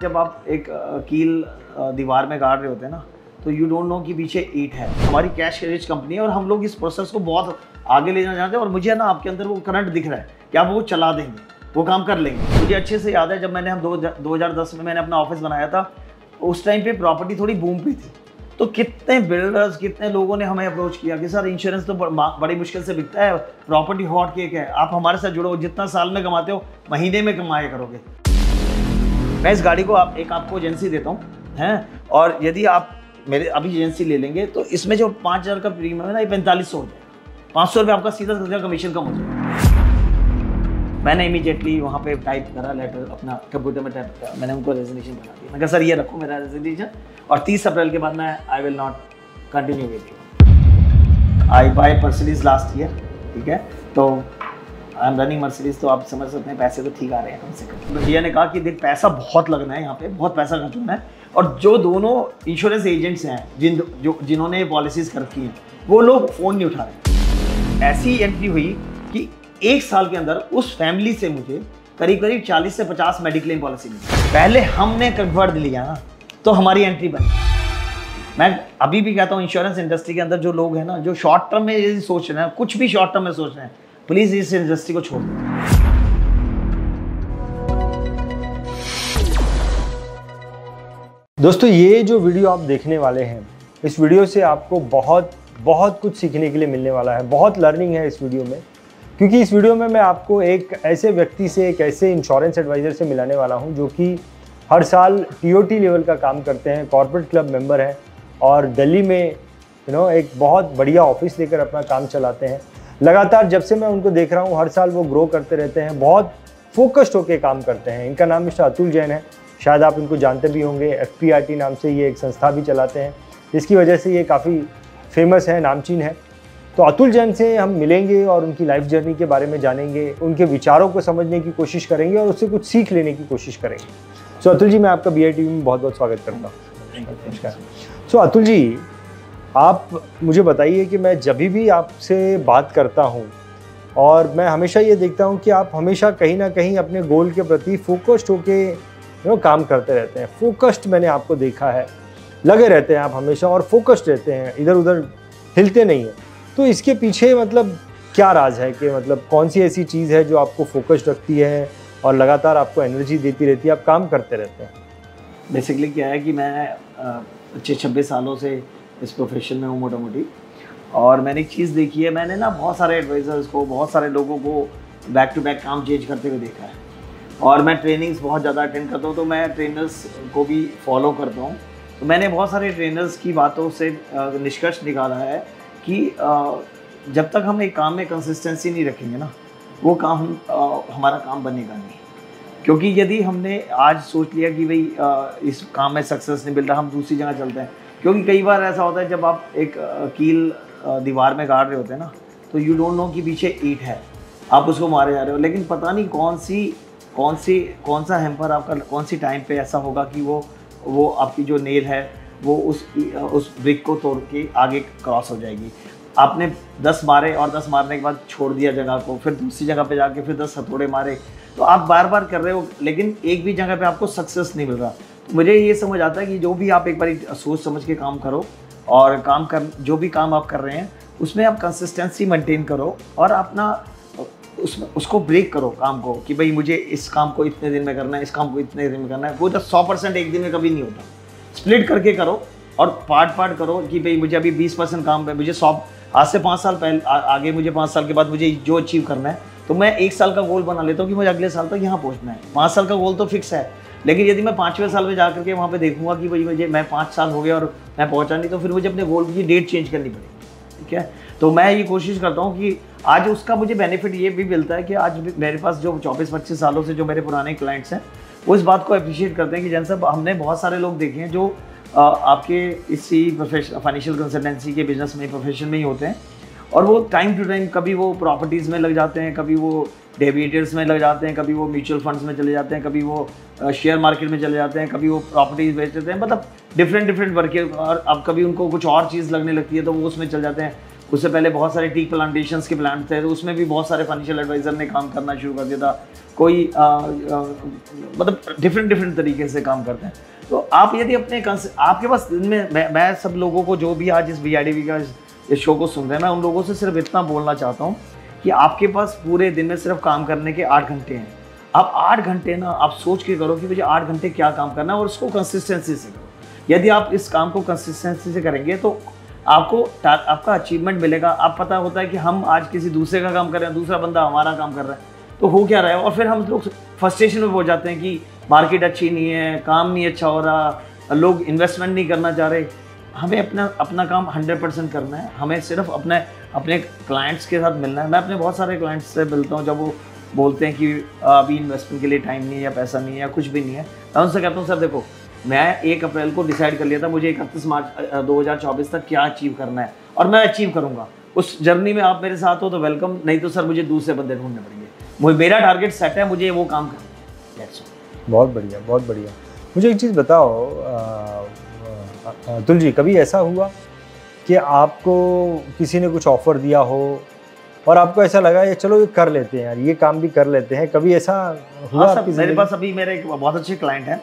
जब आप एक कील दीवार में गाड़ रहे होते हैं ना, तो यू डोंट नो कि पीछे ईंट है। हमारी कैश रिच कंपनी है और हम लोग इस प्रोसेस को बहुत आगे ले जाना चाहते हैं और मुझे ना आपके अंदर वो करंट दिख रहा है कि आप वो चला देंगे, वो काम कर लेंगे। मुझे अच्छे से याद है जब मैंने 2010 में मैंने अपना ऑफिस बनाया था, उस टाइम पे प्रॉपर्टी थोड़ी बूम पे थी, तो कितने बिल्डर्स, कितने लोगों ने हमें अप्रोच किया कि सर इंश्योरेंस तो बड़ी मुश्किल से बिकता है, प्रॉपर्टी हॉट केक है, आप हमारे साथ जुड़ो, जितना साल में कमाते हो महीने में कमाया करोगे। मैं इस गाड़ी को आपको एजेंसी देता हूँ हैं, और यदि आप मेरे अभी एजेंसी ले लेंगे तो इसमें जो 5000 का प्रीमियम है ना, ये 4500 हो जाएगा। 500 रुपये आपका सीधा सीधा कमीशन कम हो जाएगा। मैंने इमीडिएटली वहाँ पे टाइप करा लेटर, अपना कंप्यूटर में टाइप करा, मैंने उनको रेजिग्नेशन बना दिया। मैं कहा सर ये रखो मेरा रेजिग्नेशन, और 30 अप्रैल के बाद मैं I will not continue with you. I buy Mercedes last year, ठीक है, तो आई एम रनिंग मर्सिडीज, तो आप समझ सकते हैं पैसे तो ठीक आ रहे हैं कम से कम। भैया ने कहा कि देख पैसा बहुत लगना है यहाँ पे, बहुत पैसा खर्च होना है, और जो दोनों इंश्योरेंस एजेंट्स हैं जिन्होंने ये पॉलिसीज कर रखी हैं, वो लोग फ़ोन नहीं उठा रहे। ऐसी एंट्री हुई कि एक साल के अंदर उस फैमिली से मुझे करीब 40 से 50 मेडिक्लेम पॉलिसी मिली। पहले हमने कन्वर्ट लिया ना, तो हमारी एंट्री बनी। मैं अभी भी कहता हूँ इंश्योरेंस इंडस्ट्री के अंदर जो लोग हैं ना, जो शॉर्ट टर्म में ये सोच रहे हैं, कुछ भी शॉर्ट टर्म में सोच रहे हैं, प्लीज़ इस इंडस्ट्री को छोड़ दें। दोस्तों, ये जो वीडियो आप देखने वाले हैं, इस वीडियो से आपको बहुत कुछ सीखने के लिए मिलने वाला है। बहुत लर्निंग है इस वीडियो में, क्योंकि इस वीडियो में मैं आपको एक ऐसे व्यक्ति से, एक ऐसे इंश्योरेंस एडवाइज़र से मिलाने वाला हूं जो कि हर साल TOT लेवल का काम करते हैं, कॉर्पोरेट क्लब मेंबर हैं और दिल्ली में एक बहुत बढ़िया ऑफिस लेकर अपना काम चलाते हैं। लगातार जब से मैं उनको देख रहा हूँ, हर साल वो ग्रो करते रहते हैं, बहुत फोकस्ड होकर काम करते हैं। इनका नाम मिस्टर अतुल जैन है, शायद आप इनको जानते भी होंगे। FPRT नाम से ये एक संस्था भी चलाते हैं, जिसकी वजह से ये काफ़ी फेमस है, नामचीन है। तो अतुल जैन से हम मिलेंगे और उनकी लाइफ जर्नी के बारे में जानेंगे, उनके विचारों को समझने की कोशिश करेंगे और उससे कुछ सीख लेने की कोशिश करेंगे। सो अतुल जी, मैं आपका BITV में बहुत स्वागत करता हूँ। नमस्कार। सो अतुल जी, आप मुझे बताइए कि मैं जब भी आपसे बात करता हूँ और मैं हमेशा ये देखता हूँ कि आप हमेशा कहीं ना कहीं अपने गोल के प्रति फोकस्ड होके काम करते रहते हैं। फोकस्ड मैंने आपको देखा है, लगे रहते हैं आप हमेशा और फोकस्ड रहते हैं, इधर उधर हिलते नहीं हैं। तो इसके पीछे मतलब क्या राज है, कि मतलब कौन सी ऐसी चीज़ है जो आपको फोकस्ड रखती है और लगातार आपको एनर्जी देती रहती है, आप काम करते रहते हैं? बेसिकली क्या है कि मैं 26 सालों से इस प्रोफेशन में हूँ मोटा मोटी, और मैंने एक चीज़ देखी है, मैंने ना बहुत सारे एडवाइज़र्स को, बहुत सारे लोगों को बैक टू बैक काम चेंज करते हुए देखा है, और मैं ट्रेनिंग्स बहुत ज़्यादा अटेंड करता हूँ, तो मैं ट्रेनर्स को भी फॉलो करता हूँ। तो मैंने बहुत सारे ट्रेनर्स की बातों से निष्कर्ष निकाला है कि जब तक हम एक काम में कंसिस्टेंसी नहीं रखेंगे ना, वो काम हमारा काम बनेगा नहीं। क्योंकि यदि हमने आज सोच लिया कि भाई इस काम में सक्सेस नहीं मिल रहा, हम दूसरी जगह चलते हैं। क्योंकि कई बार ऐसा होता है जब आप एक कील दीवार में गाड़ रहे होते हैं ना, तो यू डोंट नो कि पीछे ईंट है, आप उसको मारे जा रहे हो, लेकिन पता नहीं कौन सा हैम्पर आपका कौन सी टाइम पे ऐसा होगा कि वो आपकी जो नेल है वो उस ब्रिक को तोड़ के आगे क्रॉस हो जाएगी। आपने 10 मारे और 10 मारने के बाद छोड़ दिया जगह को, फिर दूसरी जगह पे जाके फिर 10 हथौड़े मारे, तो आप बार बार कर रहे हो, लेकिन एक भी जगह पे आपको सक्सेस नहीं मिल रहा। तो मुझे ये समझ आता है कि जो भी आप एक बार सोच समझ के काम करो, और जो भी काम आप कर रहे हैं उसमें आप कंसिस्टेंसी मेंटेन करो, और अपना उसको ब्रेक करो काम को, कि भाई मुझे इस काम को इतने दिन में करना है, इस काम को इतने दिन में करना है। वो तो 100% एक दिन में कभी नहीं होता। स्प्लिट करके करो और पार्ट करो कि भाई मुझे अभी 20% काम है, मुझे आज से 5 साल पहले आगे, मुझे 5 साल के बाद मुझे जो अचीव करना है, तो मैं 1 साल का गोल बना लेता हूँ कि मुझे अगले साल तक यहाँ पहुँचना है। 5 साल का गोल तो फिक्स है, लेकिन यदि मैं 5वें साल में जा करके वहाँ पे देखूंगा कि भाई मैं 5 साल हो गया और मैं पहुँचा नहीं, तो फिर मुझे अपने गोल की डेट चेंज करनी पड़ेगी। ठीक है, तो मैं ये कोशिश करता हूँ कि आज उसका मुझे बेनिफिट ये भी मिलता है कि आज मेरे पास जो 24-25 सालों से जो मेरे पुराने क्लाइंट्स हैं, वो इस बात को अप्रिशिएट करते हैं कि जैसे हमने बहुत सारे लोग देखे हैं जो आपके इसी प्रोफेशन, फाइनेंशियल कंसल्टेंसी के बिजनेस में, प्रोफेशन में ही होते हैं, और वो टाइम टू टाइम कभी वो प्रॉपर्टीज़ में लग जाते हैं, कभी वो डेरिवेटिव्स में लग जाते हैं, कभी वो म्यूचुअल फंड्स में चले जाते हैं, कभी वो शेयर मार्केट में चले जाते हैं, कभी वो प्रॉपर्टीज़ बेच देते हैं, मतलब डिफरेंट वर्क। और अब कभी उनको कुछ और चीज़ लगने लगती है तो वो उसमें चल जाते हैं। उससे पहले बहुत सारे टी प्लांटेशंस के प्लांट थे, तो उसमें भी बहुत सारे फाइनेंशियल एडवाइज़र ने काम करना शुरू कर दिया था। कोई मतलब डिफरेंट तरीके से काम करते हैं। तो आप यदि अपने आपके पास दिन में, मैं सब लोगों को जो भी आज इस BIDV का इस शो को सुन रहे हैं, मैं उन लोगों से सिर्फ इतना बोलना चाहता हूँ कि आपके पास पूरे दिन में सिर्फ काम करने के 8 घंटे हैं। आप 8 घंटे ना आप सोच के करो कि मुझे 8 घंटे क्या काम करना है, और उसको कंसिस्टेंसी से करो। यदि आप इस काम को कंसिस्टेंसी से करेंगे तो आपको आपका अचीवमेंट मिलेगा। आप पता होता है कि हम आज किसी दूसरे का काम कर रहे हैं, दूसरा बंदा हमारा काम कर रहा है, तो हो क्या रहा है, और फिर हम लोग फ्रस्ट्रेशन में हो जाते हैं कि मार्केट अच्छी नहीं है, काम नहीं अच्छा हो रहा, लोग इन्वेस्टमेंट नहीं करना चाह रहे। हमें अपना काम 100% करना है। हमें सिर्फ अपने क्लाइंट्स के साथ मिलना है। मैं अपने बहुत सारे क्लाइंट्स से मिलता हूँ, जब वो बोलते हैं कि अभी इन्वेस्टमेंट के लिए टाइम नहीं है या पैसा नहीं है या कुछ भी नहीं है, मैं उनसे कहता हूँ सर देखो, मैं 1 अप्रैल को डिसाइड कर लिया था मुझे 31 मार्च 2024 तक क्या अचीव करना है, और मैं अचीव करूँगा। उस जर्नी में आप मेरे साथ हो तो वेलकम, नहीं तो सर मुझे दूसरे बंदे ढूंढने पड़ेंगे। मेरा टारगेट सेट है, मुझे वो काम करना है। बहुत बढ़िया, बहुत बढ़िया। मुझे एक चीज़ बताओ अतुल जी, कभी ऐसा हुआ कि आपको किसी ने कुछ ऑफ़र दिया हो और आपको ऐसा लगा ये चलो ये कर लेते हैं यार, ये काम भी कर लेते हैं, कभी ऐसा हुआ? हाँ सर, मेरे पास अभी मेरे एक बहुत अच्छे क्लाइंट हैं,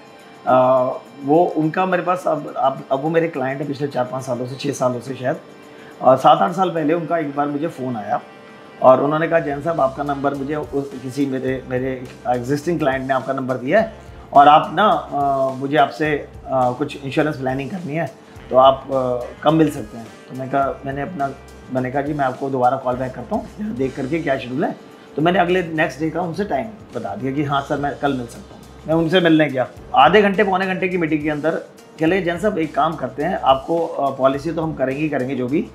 वो उनका मेरे पास अब वो मेरे क्लाइंट है पिछले 4-5 सालों से, 6 सालों से शायद। 7-8 साल पहले उनका एक बार मुझे फ़ोन आया और उन्होंने कहा जैन साहब आपका नंबर मुझे किसी मेरे एग्जिस्टिंग क्लाइंट ने आपका नंबर दिया है, और आप ना मुझे आपसे कुछ इंश्योरेंस प्लानिंग करनी है, तो आप कब मिल सकते हैं? तो मैंने कहा जी मैं आपको दोबारा कॉल बैक करता हूँ देख करके क्या शेड्यूल है। तो मैंने अगले नेक्स्ट डे का उनसे टाइम बता दिया कि हाँ सर मैं कल मिल सकता हूँ। मैं उनसे मिलने गया, आधे घंटे पौने घंटे की मीटिंग के अंदर चले जैन साहब एक काम करते हैं, आपको पॉलिसी तो हम करेंगे जो भी,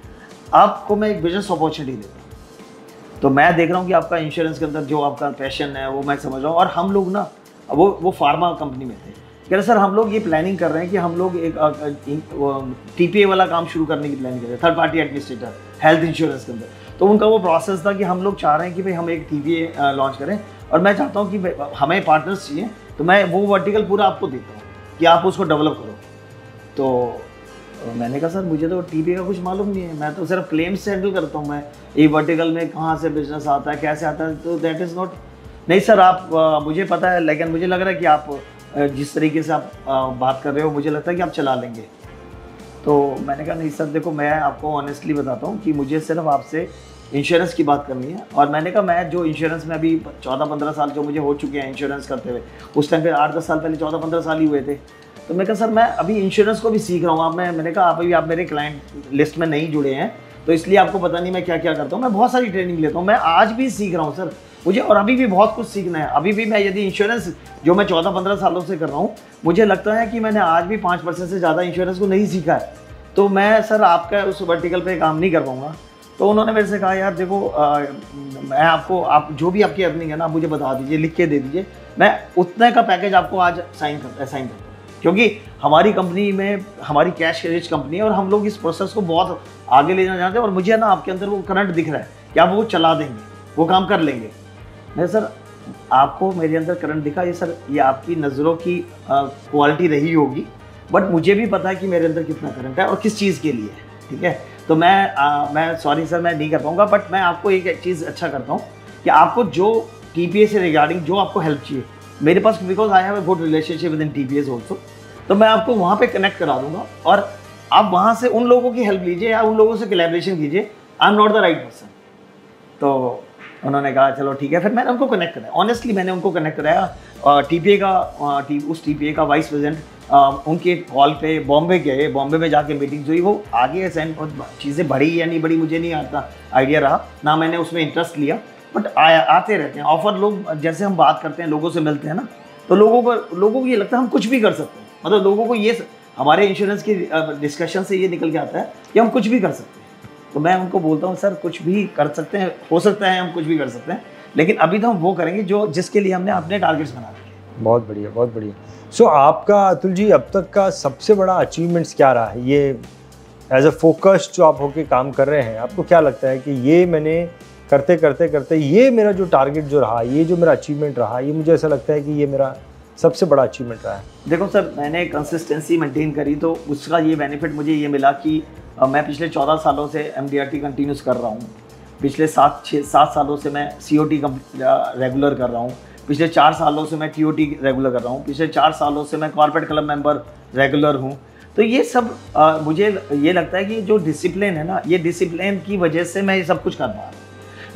आपको मैं एक बिजनेस अपॉर्चुनिटी देता हूँ। तो मैं देख रहा हूँ कि आपका इंश्योरेंस के अंदर जो आपका पैशन है वो मैं समझ रहा हूँ। और हम लोग ना वो फार्मा कंपनी में थे, कह रहे सर हम लोग ये प्लानिंग कर रहे हैं कि हम लोग एक TPA वाला काम शुरू करने की प्लानिंग कर रहे हैं, third party administrator health insurance के अंदर। तो उनका वो प्रोसेस था कि हम लोग चाह रहे हैं कि भाई हम एक TPA लॉन्च करें, और मैं चाहता हूँ कि हमें पार्टनर्स चाहिए, तो मैं वो वर्टिकल पूरा आपको देता हूँ कि आप उसको डेवलप करो। तो मैंने कहा सर मुझे तो TPA का कुछ मालूम नहीं है, मैं तो सिर्फ क्लेम्स से हैंडल करता हूँ, मैं ये वर्टिकल में कहाँ से बिजनेस आता है कैसे आता है, तो दैट इज़ नॉट। नहीं सर आप मुझे पता है, लेकिन मुझे लग रहा है कि आप जिस तरीके से आप बात कर रहे हो मुझे लगता है कि आप चला लेंगे। तो मैंने कहा नहीं सर देखो, मैं आपको ऑनेस्टली बताता हूँ कि मुझे सिर्फ आपसे इंश्योरेंस की बात करनी है। और मैंने कहा मैं जो इंश्योरेंस में अभी 14-15 साल जो मुझे हो चुके हैं इंश्योरेंस करते हुए, उस टाइम पे 8-10 साल पहले 14-15 साल ही हुए थे। तो मैं कहा सर मैं अभी इंश्योरेंस को भी सीख रहा हूँ। मैंने कहा आप मेरे क्लाइंट लिस्ट में नहीं जुड़े हैं, तो इसलिए आपको पता नहीं मैं क्या क्या करता हूँ। मैं बहुत सारी ट्रेनिंग लेता हूँ, मैं आज भी सीख रहा हूँ सर मुझे, और अभी भी बहुत कुछ सीखना है। अभी भी मैं यदि इंश्योरेंस जो मैं 14-15 सालों से कर रहा हूँ, मुझे लगता है कि मैंने आज भी 5% से ज़्यादा इंश्योरेंस को नहीं सीखा है। तो मैं सर आपका उस वर्टिकल पे काम नहीं कर पाऊँगा। तो उन्होंने मेरे से कहा यार देखो मैं आपको, आप जो भी आपकी अर्निंग है ना मुझे बता दीजिए, लिख के दे दीजिए, मैं उतने का पैकेज आपको आज साइन करता हूँ। क्योंकि हमारी कंपनी में हमारी कैश रिच कंपनी है और हम लोग इस प्रोसेस को बहुत आगे ले जाना चाहते हैं, और मुझे ना आपके अंदर वो करंट दिख रहा है कि आप वो चला देंगे, वो काम कर लेंगे। मैं सर आपको मेरे अंदर करंट दिखा, ये सर ये आपकी नज़रों की क्वालिटी रही होगी, बट मुझे भी पता है कि मेरे अंदर कितना करंट है और किस चीज़ के लिए है, ठीक है। तो मैं सॉरी सर मैं नहीं कर पाऊँगा, बट मैं आपको एक चीज़ अच्छा करता हूँ कि आपको जो TPA से रिगार्डिंग जो आपको हेल्प चाहिए मेरे पास, because I have a good relationship with in TPAs also, तो मैं आपको वहाँ पे कनेक्ट करा दूंगा और आप वहाँ से उन लोगों की हेल्प लीजिए या उन लोगों से कोलैबोरेशन कीजिए। I am not the right person. तो उन्होंने कहा चलो ठीक है, फिर मैंने उनको कनेक्ट कराया। ऑनेस्टली मैंने उनको कनेक्ट कराया। TPA का उस TPA का वाइस प्रेसिडेंट उनके कॉल पे बॉम्बे गए, बॉम्बे में जाके मीटिंग्स हुई। वो आगे चीज़ें बढ़ी या नहीं बढ़ी मुझे नहीं आता आइडिया रहा ना, मैंने उसमें इंटरेस्ट लिया, बट आते रहते हैं ऑफर। लोग जैसे हम बात करते हैं, लोगों से मिलते हैं ना, तो लोगों को ये लगता है हम कुछ भी कर सकते हैं। मतलब लोगों को ये हमारे इंश्योरेंस की डिस्कशन से ये निकल के आता है कि हम कुछ भी कर सकते हैं। तो मैं उनको बोलता हूँ सर कुछ भी कर सकते हैं, हो सकता है हम कुछ भी कर सकते हैं, लेकिन अभी तो हम वो करेंगे जो जिसके लिए हमने अपने टारगेट्स बना रखे। बहुत बढ़िया, बहुत बढ़िया। सो आपका अतुल जी अब तक का सबसे बड़ा अचीवमेंट्स क्या रहा है? ये एज अ फोकस्ड जो आप होके काम कर रहे हैं, आपको क्या लगता है कि ये मैंने करते करते ये मेरा जो टारगेट जो रहा, ये जो मेरा अचीवमेंट रहा, ये मुझे ऐसा लगता है कि ये मेरा सबसे बड़ा अचीवमेंट रहा है? देखो सर, मैंने कंसिस्टेंसी मेंटेन करी तो उसका ये बेनिफिट मुझे ये मिला कि मैं पिछले 14 सालों से MDRT कंटिन्यूस कर रहा हूँ। पिछले 7 सालों से मैं COT रेगुलर कर रहा हूँ। पिछले 4 सालों से मैं TOT रेगुलर कर रहा हूँ। पिछले 4 सालों से मैं कॉर्पोरेट क्लब मेंबर रेगुलर हूँ। तो ये सब मुझे ये लगता है कि जो डिसिप्लिन है ना, ये डिसिप्लिन की वजह से मैं ये सब कुछ कर पा रहा हूँ।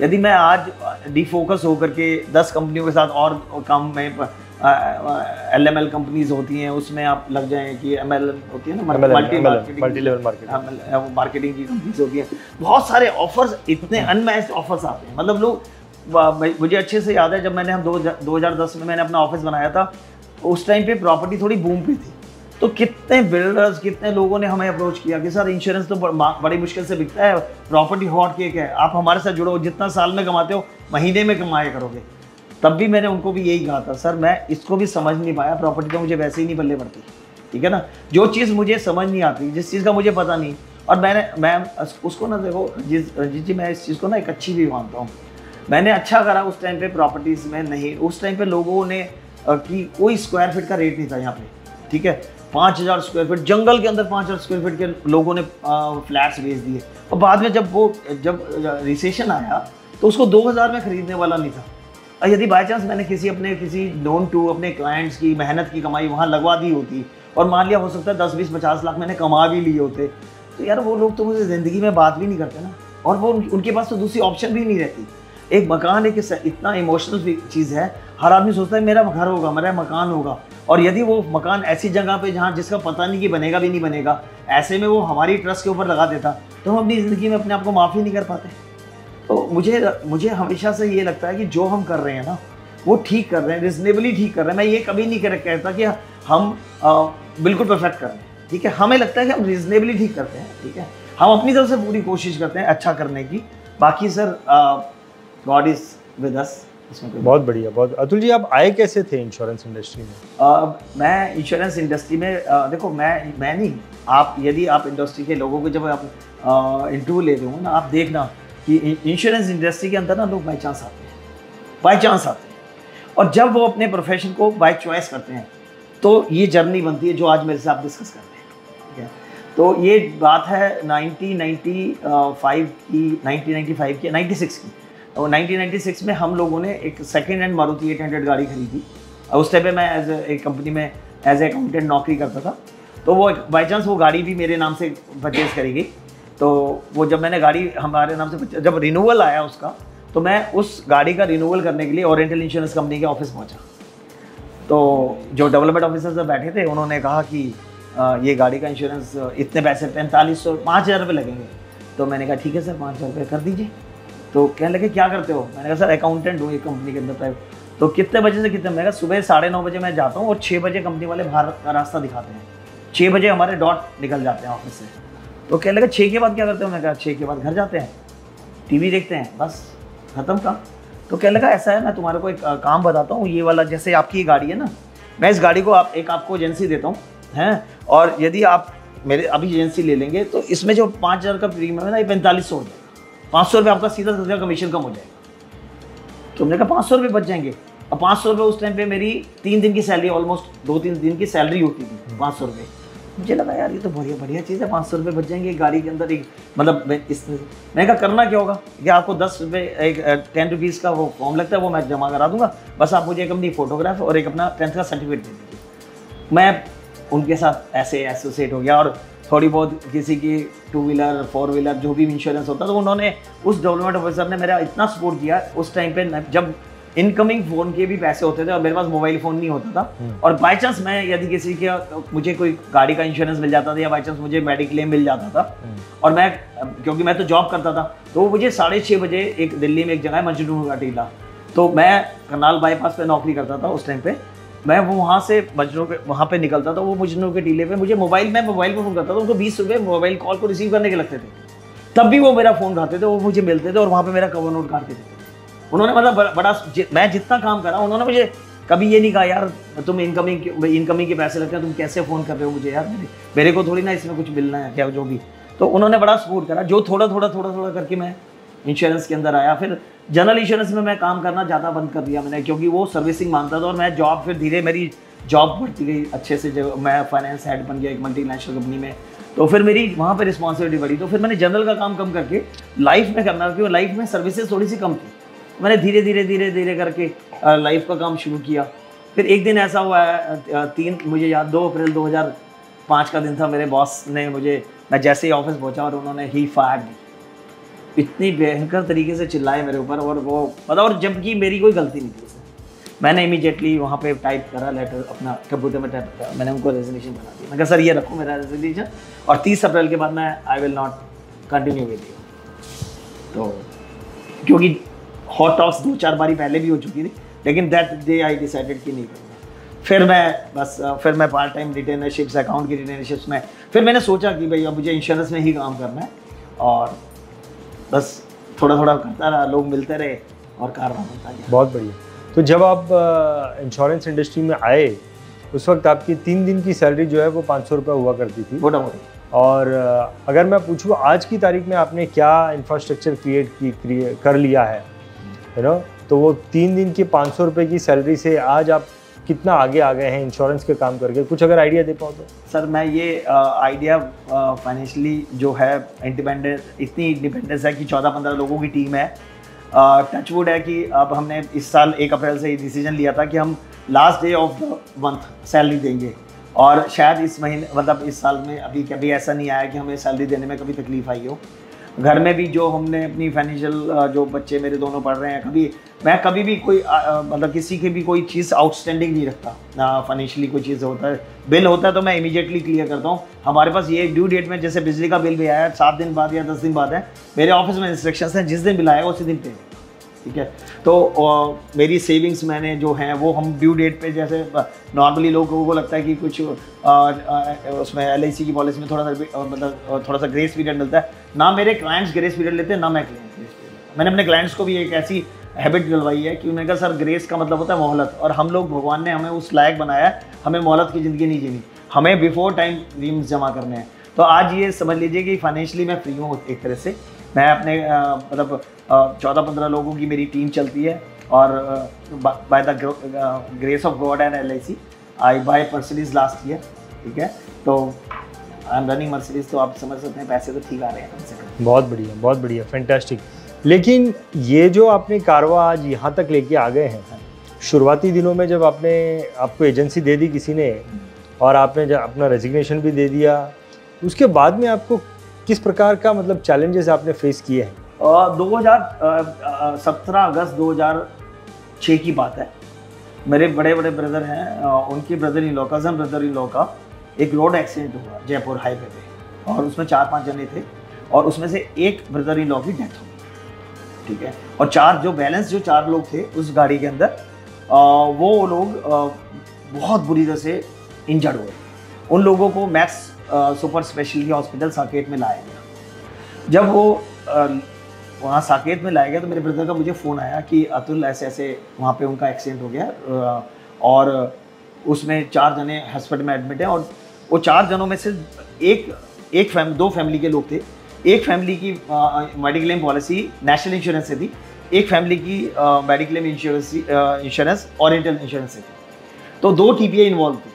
यदि मैं आज डिफोकस होकर के 10 कंपनियों के साथ और काम में LML कंपनीज होती हैं, उसमें आप लग जाएं कि ML होती है ना, मल्टी लेवल मार्केटिंग की कंपनीज होती हैं, बहुत सारे ऑफर्स, इतने अनमैच्ड ऑफर्स आते हैं। मतलब लोग, मुझे अच्छे से याद है जब मैंने 2010 में मैंने अपना ऑफिस बनाया था, उस टाइम पे प्रॉपर्टी थोड़ी बूम पे थी। तो कितने बिल्डर्स, कितने लोगों ने हमें अप्रोच किया कि सर इंश्योरेंस तो बड़ी मुश्किल से बिकता है, प्रॉपर्टी हॉट केक है, आप हमारे साथ जुड़ो, जितना साल में कमाते हो महीने में कमाया करोगे। तब भी मैंने उनको भी यही कहा था, सर मैं इसको भी समझ नहीं पाया, प्रॉपर्टी तो मुझे वैसे ही नहीं पल्ले पड़ती, ठीक है ना। जो चीज़ मुझे समझ नहीं आती, जिस चीज़ का मुझे पता नहीं, और मैं उसको ना, देखो रंजीत जी, मैं इस चीज़ को ना एक अच्छी भी मानता हूँ। मैंने अच्छा करा उस टाइम पे प्रॉपर्टीज़ में नहीं, उस टाइम पे लोगों ने कि कोई स्क्वायर फीट का रेट नहीं था यहाँ पे, ठीक है। 5000 स्क्वायर फीट जंगल के अंदर 5000 स्क्वायर फीट के लोगों ने फ्लैट्स बेच दिए, और बाद में जब रिसेशन आया तो उसको 2000 में खरीदने वाला नहीं था। और यदि बाई चांस मैंने किसी नोन टू अपने क्लाइंट्स की मेहनत की कमाई वहाँ लगवा दी होती, और मान लिया हो सकता है 10, 20, 50 लाख मैंने कमा भी लिए होते, तो यार वो लोग तो मुझे ज़िंदगी में बात भी नहीं करते ना, और वो उनके पास तो दूसरी ऑप्शन भी नहीं रहती। एक मकान एक इतना इमोशनल चीज़ है, हर आदमी सोचता है मेरा घर होगा, मेरा मकान होगा, और यदि वो मकान ऐसी जगह पे जहाँ जिसका पता नहीं कि बनेगा भी नहीं बनेगा, ऐसे में वो हमारी ट्रस्ट के ऊपर लगा देता, तो हम अपनी ज़िंदगी में अपने आप को माफ़ी नहीं कर पाते। तो मुझे हमेशा से ये लगता है कि जो हम कर रहे हैं ना, वो ठीक कर रहे हैं, रिजनेबली ठीक कर रहे हैं। मैं ये कभी नहीं कहता कि हम बिल्कुल परफेक्ट कर रहे हैं, ठीक है। हमें लगता है कि हम रिजनेबली ठीक करते हैं, ठीक है। हम अपनी तरफ से पूरी कोशिश करते हैं अच्छा करने की। बाकी sir God is with us. बहुत बढ़िया, बहुत। अतुल जी, आप आए कैसे थे इंश्योरेंस इंडस्ट्री में? मैं इंश्योरेंस इंडस्ट्री में देखो, मैं नहीं, आप यदि आप इंडस्ट्री के लोगों को जब आप इंटरव्यू ले रहे हो ना, आप देखना कि इंश्योरेंस इंडस्ट्री के अंदर ना लोग बाई चांस आते हैं, और जब वो अपने प्रोफेशन को बाय चॉइस करते हैं, तो ये जर्नी बनती है जो आज मेरे से आप डिस्कस करते हैं, ठीक है। तो ये बात है 1995 की 96 की। और 1996 में हम लोगों ने एक सेकेंड हैंड मारुति 800 गाड़ी खरीदी। और उस टाइम पे मैं एज ए कंपनी में एज ए अकाउंटेंट नौकरी करता था। तो वो बाई चांस वो गाड़ी भी मेरे नाम से परचेज़ करी गई। तो वो जब मैंने गाड़ी हमारे नाम से, जब रिन्यूअल आया उसका, तो मैं उस गाड़ी का रिन्यूअल करने के लिए ओरिएंटल इंश्योरेंस कंपनी के ऑफिस पहुंचा। तो जो डेवलपमेंट ऑफिसर बैठे थे, उन्होंने कहा कि ये गाड़ी का इंश्योरेंस इतने पैसे 4500 5000 रुपये लगेंगे। तो मैंने कहा ठीक है सर, 5000 रुपये कर दीजिए। तो कहने लगे क्या करते हो? मैंने कहा सर अकाउंटेंट हूँ एक कंपनी के अंदर प्राइवेट। तो कितने बजे से कितने? मैंने कहा सुबह 9:30 बजे मैं जाता हूँ और 6 बजे कंपनी वाले बाहर का रास्ता दिखाते हैं। 6 बजे हमारे डॉट निकल जाते हैं ऑफिस से। तो कहने लगा 6 के बाद क्या करते हो? मैंने कहा 6 के बाद घर जाते हैं, टीवी देखते हैं, बस खत्म काम। तो कहने लगा ऐसा है, मैं तुम्हारे को एक काम बताता हूँ, ये वाला जैसे आपकी गाड़ी है ना, मैं इस गाड़ी को आपको एजेंसी देता हूँ हैं, और यदि आप मेरे अभी एजेंसी ले लेंगे तो इसमें जो 5000 का प्रीमियम है ना, ये 4500 हो जाएगा। 500 रुपये आपका सीधा सीधा कमीशन कम हो जाएगा। तो हमने कहा 500 रुपये बच जाएंगे। और 500 रुपये उस टाइम पे मेरी 3 दिन की सैलरी, ऑलमोस्ट 2-3 दिन की सैलरी होती थी 500 रुपये। मुझे लगा यार ये तो बढ़िया चीज़ है, 500 रुपये बच जाएंगे गाड़ी के अंदर। एक मतलब मैंने कहा करना क्या होगा कि आपको 10 रुपये एक 10 रुपीज़ का वो फॉर्म लगता है, वो मैं जमा करा दूंगा, बस आप मुझे एक अपनी फोटोग्राफ और एक अपना 10th का सर्टिफिकेट दे दीजिए। मैं उनके साथ ऐसे एसोसिएट हो गया, और थोड़ी बहुत किसी की 2 व्हीलर 4 व्हीलर जो भी इंश्योरेंस होता, तो उन्होंने, उस डेवलपमेंट ऑफिसर ने मेरा इतना सपोर्ट किया उस टाइम पे, जब इनकमिंग फ़ोन के भी पैसे होते थे और मेरे पास मोबाइल फ़ोन नहीं होता था। और बाई चांस मैं यदि किसी के, मुझे कोई गाड़ी का इंश्योरेंस मिल जाता था या बाई चांस मुझे मेडिक्लेम मिल जाता था, और मैं, क्योंकि मैं तो जॉब करता था, तो मुझे 6:30 बजे एक दिल्ली में एक जगह है मजनू का टीला, तो मैं करनाल बाईपास पे नौकरी करता था उस टाइम पे। मैं वो वहाँ से मजनू के वहाँ पे निकलता था, वो मजनू के टीले पे मुझे मोबाइल पे फ़ोन करता था, उनको 20 रुपये मोबाइल कॉल को रिसीव करने के लगते थे। तब भी वो मेरा फ़ोन उठाते थे, वो मुझे मिलते थे और वहाँ पे मेरा कवर नोट काटते थे। उन्होंने मतलब बड़ा मैं जितना काम करा, उन्होंने मुझे कभी ये नहीं कहा यार तुम इनकमिंग के पैसे लगते हैं, तुम कैसे फ़ोन कर रहे हो मुझे, यार मेरे को थोड़ी ना इसमें कुछ मिलना है क्या, जो भी। तो उन्होंने बड़ा सपोर्ट करा, जो थोड़ा करके मैं इंश्योरेंस के अंदर आया। फिर जनरल इंश्योरेंस में मैं काम करना ज़्यादा बंद कर दिया मैंने, क्योंकि वो सर्विसिंग मांगता था, और मैं जॉब फिर धीरे, मेरी जॉब बढ़ती गई अच्छे से, जब मैं फाइनेंस हेड बन गया एक मल्टीनेशनल कंपनी में, तो फिर मेरी वहाँ पे रिस्पॉन्सिबिलिटी बढ़ी। तो फिर मैंने जनरल का काम कम करके लाइफ में करना, क्योंकि लाइफ में सर्विसेज थोड़ी सी कम थी। मैंने धीरे धीरे करके लाइफ का काम शुरू किया। फिर एक दिन ऐसा हुआ है, मुझे याद 2 अप्रैल 2005 का दिन था। मेरे बॉस ने मुझे, मैं जैसे ही ऑफिस पहुंचा और उन्होंने ही फायर मी, इतनी भयंकर तरीके से चिल्लाए मेरे ऊपर, और वो पता, और जबकि मेरी कोई गलती नहीं थी उसमें। मैंने इमीडिएटली वहाँ पे टाइप करा लेटर, अपना कंप्यूटर में टाइप करा, मैंने उनको रेजोल्यूशन बना दिया। मैं कहा सर ये रखो मेरा रेजोल्यूशन, और 30 अप्रैल के बाद मैं I will not continue with you. तो क्योंकि हॉट टॉक्स 2-4 बारी पहले भी हो चुकी थी, लेकिन दैट डे आई डिसाइडेड कि नहीं करूँगा। फिर मैं पार्ट टाइम रिटेनरशिप्स, अकाउंट की रिटेनरशिप्स में, फिर मैंने सोचा कि भाई अब मुझे इंश्योरेंस में ही काम करना है, और बस थोड़ा थोड़ा करता रहा, लोग मिलते रहे और कारवां होता गया। बहुत बढ़िया। तो जब आप इंश्योरेंस इंडस्ट्री में आए, उस वक्त आपकी 3 दिन की सैलरी जो है वो 500 रुपये हुआ करती थी मोटा मोटी। और अगर मैं पूछूँ आज की तारीख में आपने क्या इंफ्रास्ट्रक्चर कर लिया है, यू नो, तो वो 3 दिन की 500 रुपये की सैलरी से आज आप कितना आगे आ गए हैं इंश्योरेंस के काम करके, कुछ अगर आइडिया दे पाओ तो। सर मैं ये आइडिया फाइनेंशियली जो है इंडिपेंडेंस, इतनी इंडिपेंडेंस है कि 14-15 लोगों की टीम है। टचवुड है कि अब हमने इस साल 1 अप्रैल से ये डिसीजन लिया था कि हम last day of the month salary देंगे, और शायद इस महीने, मतलब इस साल में अभी कभी ऐसा नहीं आया कि हमें सैलरी देने में कभी तकलीफ आई हो। घर में भी जो हमने अपनी फाइनेंशियल, जो बच्चे मेरे दोनों पढ़ रहे हैं, मैं कभी भी कोई मतलब किसी की भी कोई चीज़ आउटस्टैंडिंग नहीं रखता। फाइनेंशियली कोई चीज़ होता है, बिल होता है तो मैं इमीडिएटली क्लियर करता हूँ। हमारे पास ये ड्यू डेट में, जैसे बिजली का बिल भी आया 7 दिन बाद या 10 दिन बाद है, मेरे ऑफिस में इंस्ट्रक्शंस हैं, जिस दिन बिल आएगा उसी दिन पे, ठीक है। तो मेरी सेविंग्स मैंने जो हैं वो हम ड्यू डेट पे, जैसे नॉर्मली लोगों को लगता है कि कुछ उसमें LIC की पॉलिसी में थोड़ा सा मतलब थोड़ा सा ग्रेस पीरियड मिलता है ना। मेरे क्लाइंट्स ग्रेस पीरियड लेते हैं ना मैं ग्रेस पीरियड। मैंने अपने क्लाइंट्स को भी एक ऐसी हैबिट डलवाई है कि उन्होंने कहा सर ग्रेस का मतलब होता है मोहलत, और हम लोग, भगवान ने हमें उस लायक बनाया है, हमें मोहलत की ज़िंदगी नहीं जीनी, हमें बिफोर टाइम ड्रीम्स जमा करने हैं। तो आज ये समझ लीजिए कि फाइनेंशियली मैं फ्री हूँ एक तरह से। मैं अपने मतलब 14-15 लोगों की मेरी टीम चलती है, और by the grace of God and LIC I buy Mercedes last year, ठीक है। तो आई एम रनिंग मर्सिडीज, तो आप समझ सकते हैं पैसे तो ठीक आ रहे हैं कम से कम। बहुत बढ़िया, फैंटास्टिक। लेकिन ये जो आपने कारवा आज यहाँ तक लेके आ गए हैं, शुरुआती दिनों में जब आपको एजेंसी दे दी किसी ने, और आपने जब अपना रेजिग्नेशन भी दे दिया, उसके बाद में आपको किस प्रकार का मतलब चैलेंजेस आपने फेस किए हैं? 17 अगस्त 2006 की बात है। मेरे बड़े बड़े ब्रदर हैं, उनके brother in law, cousin brother in law का एक रोड एक्सीडेंट हुआ जयपुर हाईवे पे, और उसमें 4-5 जने थे, और उसमें से एक ब्रदर इन लॉ की डेथ हो गई, ठीक है। और 4 लोग थे उस गाड़ी के अंदर, वो लोग बहुत बुरी तरह से इंजर्ड हुए। उन लोगों को max super speciality hospital Saket में लाया गया। जब वो वहाँ साकेत में लाया गया तो मेरे ब्रदर का मुझे फ़ोन आया कि अतुल ऐसे ऐसे वहाँ पे उनका एक्सीडेंट हो गया, और उसमें 4 जने हॉस्पिटल में एडमिट हैं, और वो 4 जनों में से दो फैमिली के लोग थे। एक फैमिली की मेडिक्लेम पॉलिसी नेशनल इंश्योरेंस से थी, एक फैमिली की मेडिक्लेम इंश्योरेंस ओरिएंटल इंश्योरेंस से थी। तो 2 TPA इन्वॉल्व थे।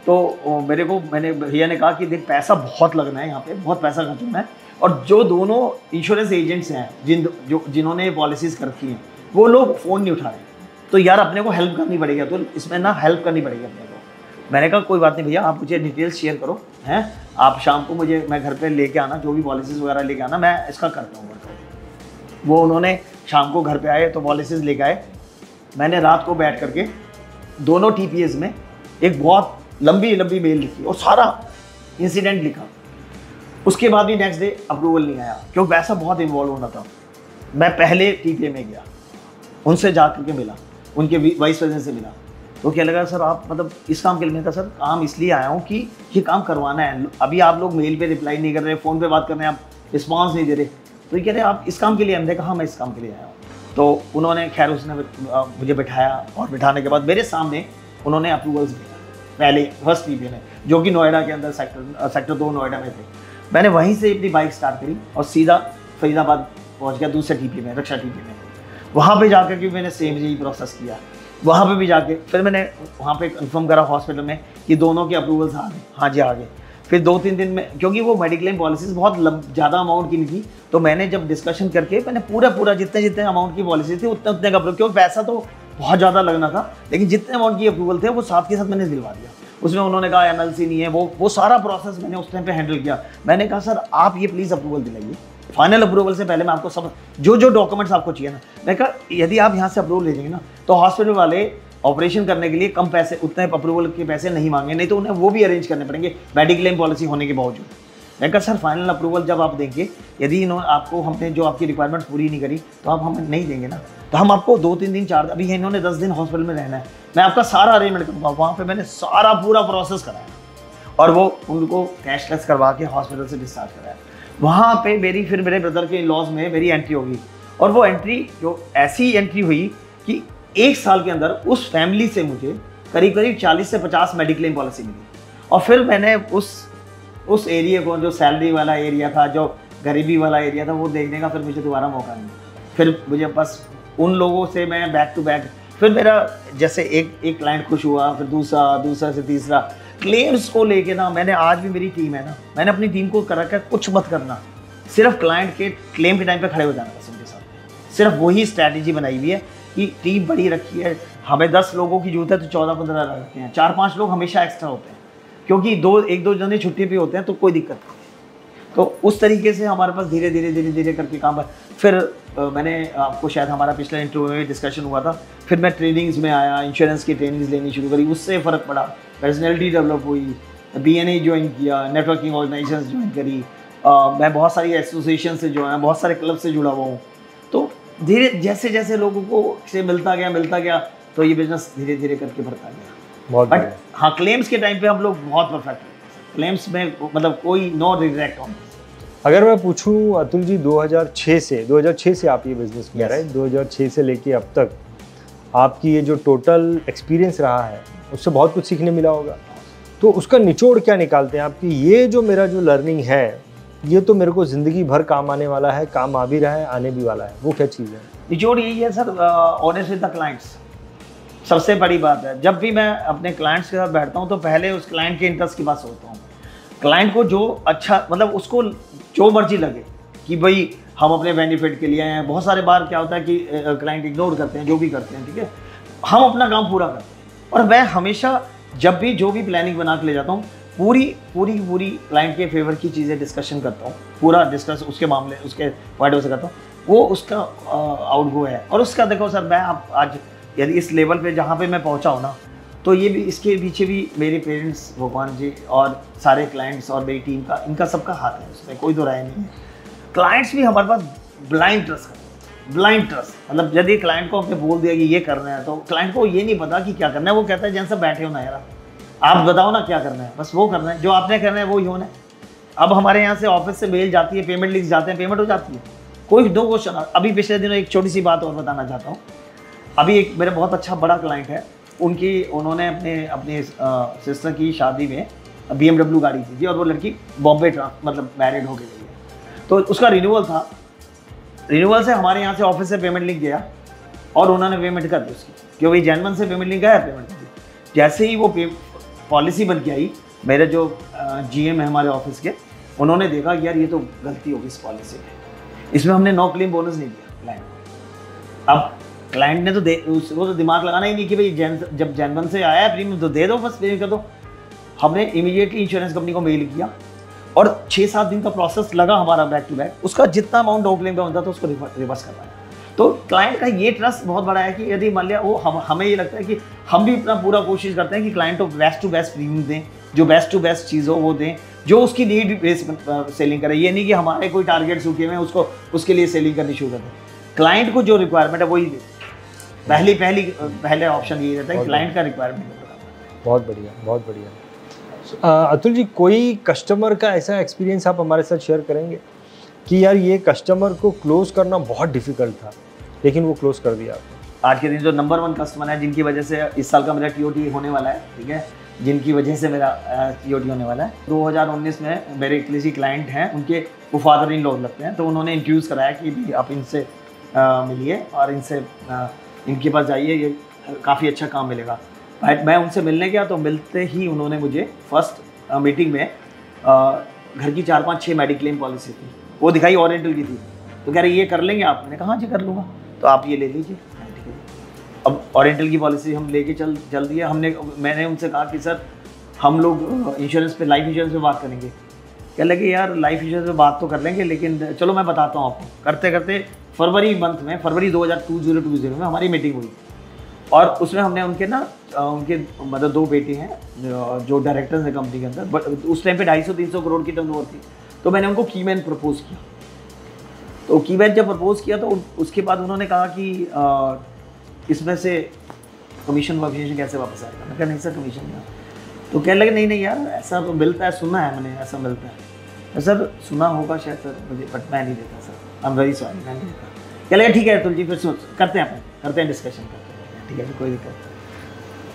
तो मैंने भैया ने कहा कि देख पैसा बहुत लगना है, यहाँ पे बहुत पैसा खर्च होना है, और जो दोनों इंश्योरेंस एजेंट्स हैं जिन्होंने पॉलिसीज़ कर रखी हैं, वो लोग फ़ोन नहीं उठा रहे। तो यार अपने को हेल्प करनी पड़ेगी, तो इसमें ना हेल्प करनी पड़ेगी अपने को। मैंने कहा कोई बात नहीं भैया, आप मुझे डिटेल्स शेयर करो, हैं आप शाम को मैं घर पे लेके आना, जो भी पॉलिसीज़ वगैरह लेके आना, मैं इसका करता हूँ वर्कआउट। वो उन्होंने शाम को घर पे आए तो पॉलिसीज़ लेके आए। मैंने रात को बैठ करके दोनों TPAs में एक बहुत लंबी मेल लिखी और सारा इंसिडेंट लिखा। उसके बाद भी नेक्स्ट डे अप्रूवल नहीं आया, क्योंकि पैसा बहुत इन्वॉल्व होना था। मैं पहले TPA में गया, उनसे जा करके मिला, उनके वाइस प्रेसिडेंट से मिला। तो क्या लगा सर आप मतलब इस काम के लिए? था सर काम इसलिए आया हूँ कि ये काम करवाना है। अभी आप लोग मेल पे रिप्लाई नहीं कर रहे, फ़ोन पे बात कर रहे हैं, आप रिस्पॉन्स नहीं दे रहे, तो ये कह रहे आप इस काम के लिए? हमने कहा हाँ मैं इस काम के लिए आया हूँ। तो उन्होंने खैर उसने मुझे बिठाया, और बिठाने के बाद मेरे सामने उन्होंने अप्रूवल्स दिया। पहले फर्स्ट TPA में, जो कि नोएडा के अंदर सेक्टर 2 नोएडा में थे। मैंने वहीं से अपनी बाइक स्टार्ट करी और सीधा फरीदाबाद पहुंच गया दूसरे TPA में, रक्षा TPA में। वहाँ पे जाकर के मैंने सेम यही प्रोसेस किया वहाँ पे भी जाके फिर मैंने वहाँ पे कंफर्म करा हॉस्पिटल में कि दोनों के अप्रूवल्स आ गए, हाँ जी आ गए। फिर 2-3 दिन में, क्योंकि वो मेडिक्लेम पॉलिसीज़ बहुत ज़्यादा अमाउंट की नहीं थी, तो मैंने जब डिस्कशन करके मैंने पूरा जितने अमाउंट की पॉलिसी थी उतने का अप्रूव, क्योंकि पैसा तो बहुत ज़्यादा लगना था, लेकिन जितने अमाउंट की अप्रूवल थे वो साथ के साथ मैंने दिलवा दिया। उसमें उन्होंने कहा एमएलसी नहीं है, वो सारा प्रोसेस मैंने उस टाइम पे हैंडल किया। मैंने कहा सर आप ये प्लीज़ अप्रूवल दिलाइए, फाइनल अप्रूवल से पहले मैं आपको सब जो डॉक्यूमेंट्स आपको चाहिए ना, मैं कहा यदि आप यहाँ से अप्रूवल ले जाएंगे ना तो हॉस्पिटल वाले ऑपरेशन करने के लिए कम पैसे, उतने अप्रूवल के पैसे नहीं मांगे, नहीं तो उन्हें वो भी अरेंज करने पड़ेंगे मेडिक्लेम पॉलिसी होने के बावजूद। मैं कहा सर फाइनल अप्रूवल जब आप देंगे, यदि इन्होंने आपको हमने जो आपकी रिक्वायरमेंट पूरी नहीं करी तो आप हमें नहीं देंगे ना, तो हम आपको 2-3 दिन 4 अभी इन्होंने 10 दिन हॉस्पिटल में रहना है, मैं आपका सारा अरेंजमेंट करूँगा। वहाँ पर मैंने सारा पूरा प्रोसेस कराया और वो उनको कैशलेस करवा के हॉस्पिटल से डिस्चार्ज कराया। वहाँ पे फिर मेरे ब्रदर के लॉज में मेरी एंट्री होगी, और वो एंट्री जो ऐसी एंट्री हुई कि 1 साल के अंदर उस फैमिली से मुझे करीब 40 से 50 मेडिक्लेम पॉलिसी मिली। और फिर मैंने उस एरिया को, जो सैलरी वाला एरिया था, जो गरीबी वाला एरिया था, वो देखने का फिर मुझे दोबारा मौका नहीं मिला। फिर मुझे बस उन लोगों से मैं बैक टू बैक, फिर मेरा जैसे एक क्लाइंट खुश हुआ, फिर दूसरा से तीसरा। क्लेम्स को लेके ना, मैंने आज भी मेरी टीम है ना, मैंने अपनी टीम को कर रखा है कुछ मत करना, सिर्फ क्लाइंट के क्लेम के टाइम पे खड़े हो जाना बस उनके साथ। सिर्फ वही स्ट्रैटेजी बनाई हुई है कि टीम बड़ी रखी है। हमें 10 लोगों की जरूरत है तो 14-15 रखते हैं, 4-5 लोग हमेशा एक्स्ट्रा होते हैं, क्योंकि 1-2 जने छुट्टी पे होते हैं तो कोई दिक्कत नहीं। तो उस तरीके से हमारे पास धीरे धीरे करके काम। फिर मैंने आपको शायद हमारा पिछले इंटरव्यू में डिस्कशन हुआ था, फिर मैं ट्रेनिंग्स में आया, इंश्योरेंस की ट्रेनिंग्स लेनी शुरू करी, उससे फ़र्क पड़ा, पर्सनैलिटी डेवलप हुई, BNA ज्वाइन किया, नेटवर्किंग ऑर्गेनाइजेशन ज्वाइन करी, मैं बहुत सारी एसोसिएशन से जो है, बहुत सारे क्लब से जुड़ा हुआ हूँ। तो धीरे जैसे लोगों को से मिलता गया तो ये बिजनेस धीरे धीरे करके बढ़ता गया। बट हाँ, क्लेम्स के टाइम पे हम लोग बहुत परफेक्ट हैं, क्लेम्स में मतलब कोई नो रिग्रेट ऑन। अगर मैं पूछूं अतुल जी, 2006 से आप ये बिजनेस में रहे, 2006 से लेके अब तक आपकी ये जो टोटल एक्सपीरियंस रहा है उससे बहुत कुछ सीखने मिला होगा, तो उसका निचोड़ क्या निकालते हैं आपकी? ये जो मेरा जो लर्निंग है ये तो मेरे को ज़िंदगी भर काम आने वाला है, काम आ भी रहा है, आने भी वाला है, वो क्या चीज़ है? निचोड़ यही है sir, honest with the clients. सबसे बड़ी बात है, जब भी मैं अपने क्लाइंट्स के साथ बैठता हूँ तो पहले उस क्लाइंट के इंटरेस्ट की बात सोचता हूँ। क्लाइंट को जो अच्छा, मतलब उसको जो मर्जी लगे कि भाई हम अपने बेनिफिट के लिए हैं। बहुत सारे बार क्या होता है कि क्लाइंट इग्नोर करते हैं, जो भी करते हैं, ठीक है, हम अपना काम पूरा करते हैं। और मैं हमेशा जब भी जो भी प्लानिंग बना के ले जाता हूँ, पूरी क्लाइंट के फेवर की चीज़ें डिस्कशन करता हूँ, पूरा डिस्कस उसके मामले, उसके पॉइंट ऑफ से करता हूँ, वो उसका आउटगो है। और उसका देखो सर, मैं आज यदि इस लेवल पे जहाँ पे मैं पहुँचा हूँ ना, तो ये भी, इसके पीछे भी मेरे पेरेंट्स, भगवान जी और सारे क्लाइंट्स और मेरी टीम का, इनका सबका हाथ है, उसमें कोई दो राय नहीं है। क्लाइंट्स भी हमारे पास ब्लाइंड ट्रस्ट करते हैं, ब्लाइंड ट्रस्ट। मतलब यदि क्लाइंट को हमने बोल दिया कि ये करना है, तो क्लाइंट को ये नहीं पता कि क्या करना है। वो कहता है जैसे बैठे हो ना यार, आप बताओ ना क्या करना है, बस वो करना है, जो आपने करना है वो ही होना है। अब हमारे यहाँ से ऑफिस से मेल जाती है, पेमेंट लिंक्स जाते हैं, पेमेंट हो जाती है, कोई दो क्वेश्चन। अभी पिछले दिनों एक छोटी सी बात और बताना चाहता हूँ। अभी एक मेरा बहुत अच्छा बड़ा क्लाइंट है, उन्होंने अपने सिस्टर की शादी में BMW गाड़ी थी और वो लड़की बॉम्बे मतलब मैरिड हो गई है, तो उसका रिन्यूअल था। रिन्यूअल से हमारे यहाँ से ऑफिस से पेमेंट लिंक गया और उन्होंने पेमेंट कर दी उसकी, क्योंकि जैनवन से पेमेंट लिंक गया, पेमेंट कर दी। जैसे ही वो पॉलिसी बन के आई, मेरे जो GM है हमारे ऑफिस के, उन्होंने देखा कि यार ये तो गलती होगी इस पॉलिसी में, इसमें हमने नो क्लेम बोनस नहीं दिया क्लाइंट को। अब क्लाइंट ने तो उसको तो दिमाग लगाना ही नहीं कि भाई जब जैनवन से आया है प्रीमियम तो दे दो, बस पे कर दो। हमने इमीडिएटली इंश्योरेंस कंपनी को मेल किया और 6-7 दिन का प्रोसेस लगा हमारा बैक टू बैक। उसका जितना अमाउंट नो क्लेम का बनता था उसको रिवर्स करवाया। तो क्लाइंट का ये ट्रस्ट बहुत बड़ा है कि यदि मान लिया वो हमें ये लगता है कि हम भी अपना पूरा कोशिश करते हैं कि क्लाइंट को बेस्ट टू बेस्ट प्रीमियम दें, जो बेस्ट टू बेस्ट चीज़ हो वो दें, जो उसकी नीड बेस सेलिंग करे। ये नहीं कि हमारे कोई टारगेट सूखे हुए हैं उसको उसके लिए सेलिंग करनी शुरू कर दें। क्लाइंट को जो रिक्वायरमेंट है वही दें। पहले ऑप्शन ये रहता है क्लाइंट का रिक्वायरमेंट। बहुत बढ़िया, बहुत बढ़िया। अतुल जी, कोई कस्टमर का ऐसा एक्सपीरियंस आप हमारे साथ शेयर करेंगे कि यार ये कस्टमर को क्लोज करना बहुत डिफिकल्ट था लेकिन वो क्लोज कर दिया आपने? आज के दिन जो नंबर 1 कस्टमर है, जिनकी वजह से इस साल का मेरा TOT होने वाला है, ठीक है, जिनकी वजह से मेरा TOT होने वाला है। 2019 में मेरे किसी क्लाइंट हैं, उनके वो फादर इन लॉ लगते हैं, तो उन्होंने इंट्रोड्यूस कराया कि आप इनसे मिलिए और इनके पास जाइए, ये काफ़ी अच्छा काम मिलेगा। मैं उनसे मिलने गया तो मिलते ही उन्होंने मुझे फर्स्ट मीटिंग में घर की 4-5-6 मेडिक्लेम पॉलिसी थी, वो दिखाई, ओरिएंटल की थी। तो कह रहे ये कर लेंगे आप? मैंने कहा हाँ जी कर लूँगा, तो आप ये ले लीजिए। अब ओरिएंटल की पॉलिसी हम लेके चल दिए हमने। मैंने उनसे कहा कि सर हम लोग इंश्योरेंस पे, लाइफ इंश्योरेंस पे बात करेंगे। कह लगे यार लाइफ इंश्योरेंस पे बात तो कर लेंगे, लेकिन चलो मैं बताता हूँ आपको। करते करते फरवरी 2020 में हमारी मीटिंग हुई, और उसमें हमने उनके उनके मतलब 2 बेटे हैं जो डायरेक्टर्स हैं कंपनी के अंदर, बट उस टाइम पे 250-300 करोड़ की टर्नओवर थी। तो मैंने उनको कीमैन प्रपोज किया। तो कीमैन जब प्रपोज किया तो उसके बाद उन्होंने कहा कि इसमें से कमीशन वमीशन कैसे वापस आएगा? मैं कहा नहीं सर कमीशन नहीं। तो कहने लगे नहीं यार ऐसा तो मिलता है, सुना है मैंने ऐसा मिलता है। सर सुना होगा शायद सर मुझे, बट मैं नहीं देता sir, I am very sorry, मैं नहीं देता। कह लगे ठीक है अतुल जी, फिर करते हैं डिस्कशन करते हैं। ठीक है कोई दिक्कत नहीं।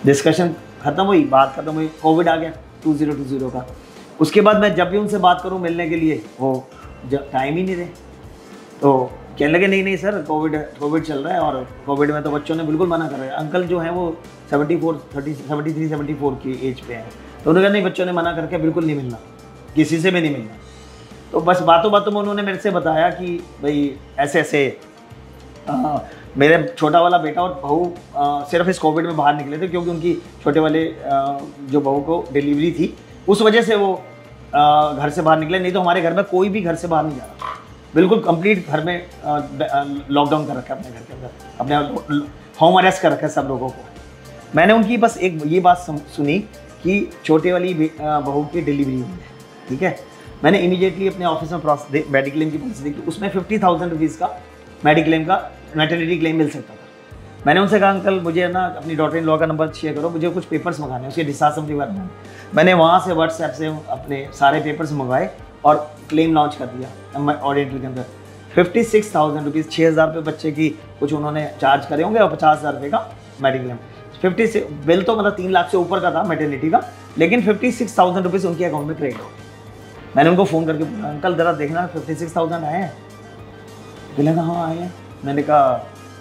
डिस्कशन खत्म हुई, बात खत्म हुई, कोविड आ गया 2020 का। उसके बाद मैं जब भी उनसे बात करूं मिलने के लिए, वो टाइम ही नहीं दे। तो कहने लगे नहीं सर कोविड चल रहा है, और कोविड में तो बच्चों ने बिल्कुल मना कर रहे हैं। अंकल जो हैं वो 74 की एज पे हैं। तो उन्होंने कहा नहीं बच्चों ने मना करके बिल्कुल नहीं मिलना, किसी से भी नहीं मिलना। तो बस बातों में उन्होंने मेरे से बताया कि भाई ऐसे मेरे छोटा वाला बेटा और बहू सिर्फ इस कोविड में बाहर निकले थे, क्योंकि उनकी छोटे वाले जो बहू को डिलीवरी थी उस वजह से वो घर से बाहर निकले। नहीं तो हमारे घर में कोई भी घर से बाहर नहीं जा रहा, बिल्कुल कंप्लीट घर में लॉकडाउन कर रखा है, अपने घर के अंदर अपने होम अरेस्ट कर रखा है सब लोगों को। मैंने उनकी बस एक ये बात सुनी कि छोटे वाली बहू की डिलीवरी हुई है, ठीक है। मैंने इमीडिएटली अपने ऑफिस में मेडिक्लेम की पॉलिसी देखी, उसमें 50,000 रुपीज़ का मेडिक्लेम का मैटरनिटी क्लेम मिल सकता था। मैंने उनसे कहा अंकल मुझे ना अपनी डॉटर इन लॉ का नंबर शेयर करो, मुझे कुछ पेपर्स मंगाने हैं, उसके डिस्चार्ज समझी बात। मैंने वहाँ से व्हाट्सएप से अपने सारे पेपर्स मंगवाए और क्लेम लॉन्च कर दिया ओरिएंटल के अंदर। 56,000 रुपीज़, 6,000 रुपये बच्चे की कुछ उन्होंने चार्ज करे होंगे, और 50,000 रुपये का मेडिक्लेम। 56 बिल तो मतलब 3 लाख से ऊपर का था मैटरनिटी का, लेकिन 56,000 रुपीज़ उनके अकाउंट में क्रेडिट हो गए। मैंने उनको फ़ोन करके पूछा अंकल ज़रा देखना 56,000 आए हैं? बोले हाँ आए हैं। मैंने कहा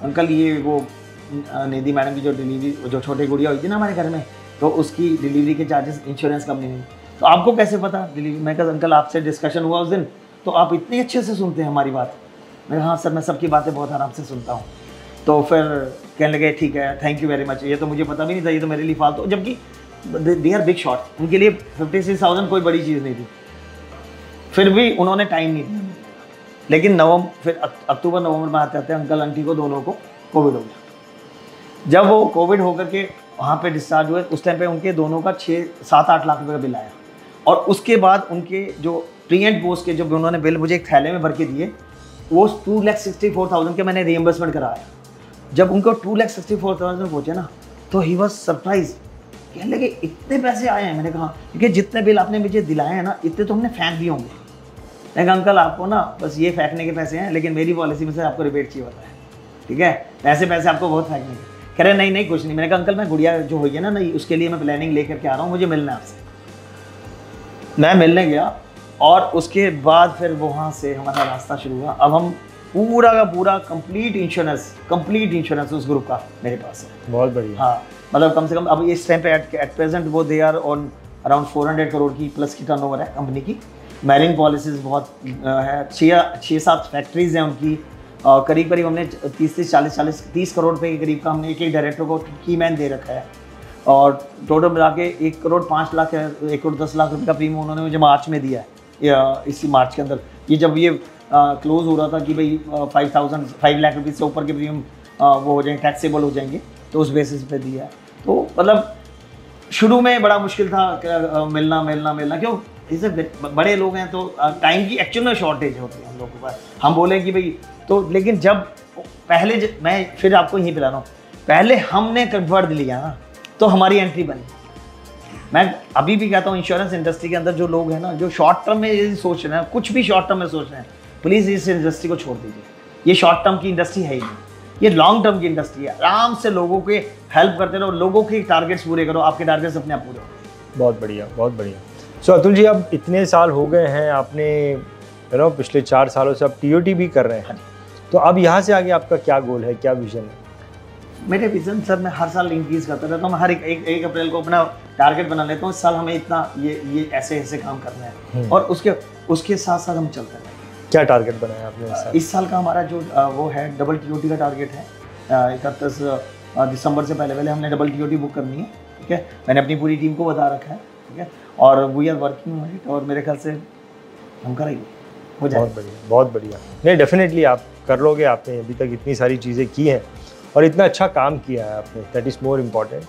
अंकल ये वो निधि मैडम की जो डिलीवरी, जो छोटी गुड़िया हुई थी ना हमारे घर में, तो उसकी डिलीवरी के चार्जेस इंश्योरेंस कंपनी ने, तो आपको कैसे पता डिलीवरी? मैं कहा अंकल आपसे डिस्कशन हुआ उस दिन, तो आप इतने अच्छे से सुनते हैं हमारी बात। मैं हाँ सर मैं सबकी बातें बहुत आराम से सुनता हूँ। तो फिर कहने लगे ठीक है थैंक यू वेरी मच, ये तो मुझे पता भी नहीं था, ये तो मेरे लिए फालतू, जबकि दे आर बिग शॉट, उनके लिए 56,000 कोई बड़ी चीज़ नहीं थी। फिर भी उन्होंने टाइम नहीं दिया, लेकिन फिर अक्टूबर नवंबर में आते आते अंकल आंटी को दोनों को कोविड हो गया। जब वो कोविड होकर के वहाँ पे डिस्चार्ज हुए, उस टाइम पे उनके दोनों का 6-7-8 लाख रुपए का बिल आया, और उसके बाद उनके जो प्री एंड पोस्ट के जो उन्होंने बिल मुझे एक थैले में भर के दिए, वो 2,64,000 के मैंने रिएम्बर्समेंट कराया। जब उनको 2,64,000 पहुँचे ना, तो ही वॉज सरप्राइज, कहने लगे इतने पैसे आए हैं? मैंने कहा क्योंकि जितने बिल आपने मुझे दिलाए हैं ना, इतने तो हमने फेंक दिए होंगे। मैंने कहा अंकल आपको ना बस ये फेंकने के पैसे हैं, लेकिन मेरी पॉलिसी में से आपको रिबेट चाहिए होता है, ठीक है, पैसे आपको बहुत फेंकने के। कह रहे नहीं कुछ नहीं। मैंने कहा अंकल मैं गुड़िया जो हुई है ना नहीं, उसके लिए मैं प्लानिंग लेकर के आ रहा हूँ, मुझे मिलना है आपसे। मैं मिलने गया, और उसके बाद फिर वहाँ से हमारा रास्ता शुरू हुआ। अब हम पूरा का पूरा कंप्लीट इंश्योरेंस उस ग्रुप का मेरे पास है। बहुत बढ़िया। हाँ मतलब कम से कम अब इस टाइम पे एट प्रेजेंट वो they are on around 400 crore की प्लस की टर्नओवर है कंपनी की। मैरिन पॉलिसीज बहुत है, 6-7 फैक्ट्रीज हैं उनकी, करीब हमने 30 करोड़ रुपए के करीब का हमने एक डायरेक्टर को की मैन दे रखा है, और टोटल मिला के 1 करोड़ 5 लाख 1 करोड़ 10 लाख रुपए का प्रीमियम उन्होंने मुझे मार्च में दिया है। इसी मार्च के अंदर ये जब ये क्लोज हो रहा था कि भाई 5 लाख रुपये से ऊपर के प्रीमियम वो हो जाएंगे, टैक्सेबल हो जाएंगे, तो उस बेसिस पे दिया है। तो मतलब शुरू में बड़ा मुश्किल था मिलना, क्यों इसे बड़े लोग हैं तो टाइम की एक्चुअल में शॉर्टेज होती है हम लोगों के पास। हम बोलें कि भाई तो, लेकिन जब पहले मैं फिर आपको यहीं पिला रहा हूँ, पहले हमने कन्वर्ट लिया ना तो हमारी एंट्री बनी। मैं अभी भी कहता हूँ इंश्योरेंस इंडस्ट्री के अंदर जो लोग हैं ना, जो शॉर्ट टर्म में ये सोच रहे हैं, कुछ भी शॉर्ट टर्म में सोच रहे हैं, प्लीज़ इस इंडस्ट्री को छोड़ दीजिए। ये शॉर्ट टर्म की इंडस्ट्री है ही नहीं, ये लॉन्ग टर्म की इंडस्ट्री है। आराम से लोगों के हेल्प करते रहो, लोगों के टारगेट्स पूरे करो, आपके टारगेट्स अपने आप पूरे हो। बहुत बढ़िया। सो अतुल जी अब इतने साल हो गए हैं, आपने पिछले 4 सालों से आप TOT भी कर रहे हैं, तो अब यहाँ से आगे आपका क्या गोल है, क्या विजन है? मेरे विजन सर मैं हर साल इंक्रीज करता रहता हूँ। मैं हर एक अप्रैल को अपना टारगेट बना लेता हूँ, इस साल हमें इतना ये ऐसे काम करना है, और उसके साथ साथ हम चलते हैं। क्या टारगेट बनाया आपने इस साल का हमारा जो वो है डबल TOT का टारगेट है। 31 दिसंबर से पहले हमने डबल TOT बुक करनी है, ठीक है। मैंने अपनी पूरी टीम को बता रखा है, ठीक है, और we are working on it, और मेरे ख्याल से हम करेंगे, हो जाए। बहुत बढ़िया। नहीं, डेफिनेटली आप कर लोगे। आपने अभी तक इतनी सारी चीज़ें की हैं और इतना अच्छा काम किया है आपने, दैट इज़ मोर इम्पॉर्टेंट।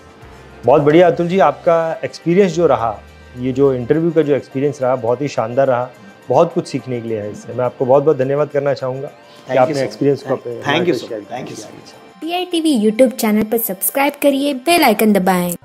बहुत बढ़िया अतुल जी, आपका एक्सपीरियंस जो रहा, ये जो इंटरव्यू का जो एक्सपीरियंस रहा, बहुत ही शानदार रहा। बहुत कुछ सीखने के लिए है इससे। मैं आपको बहुत बहुत धन्यवाद करना चाहूँगा कि आपने एक्सपीरियंस को अपने thank you so much. Share किया। TITV यूट्यूब चैनल पर सब्सक्राइब करिए, बेल आइकन दबाएं।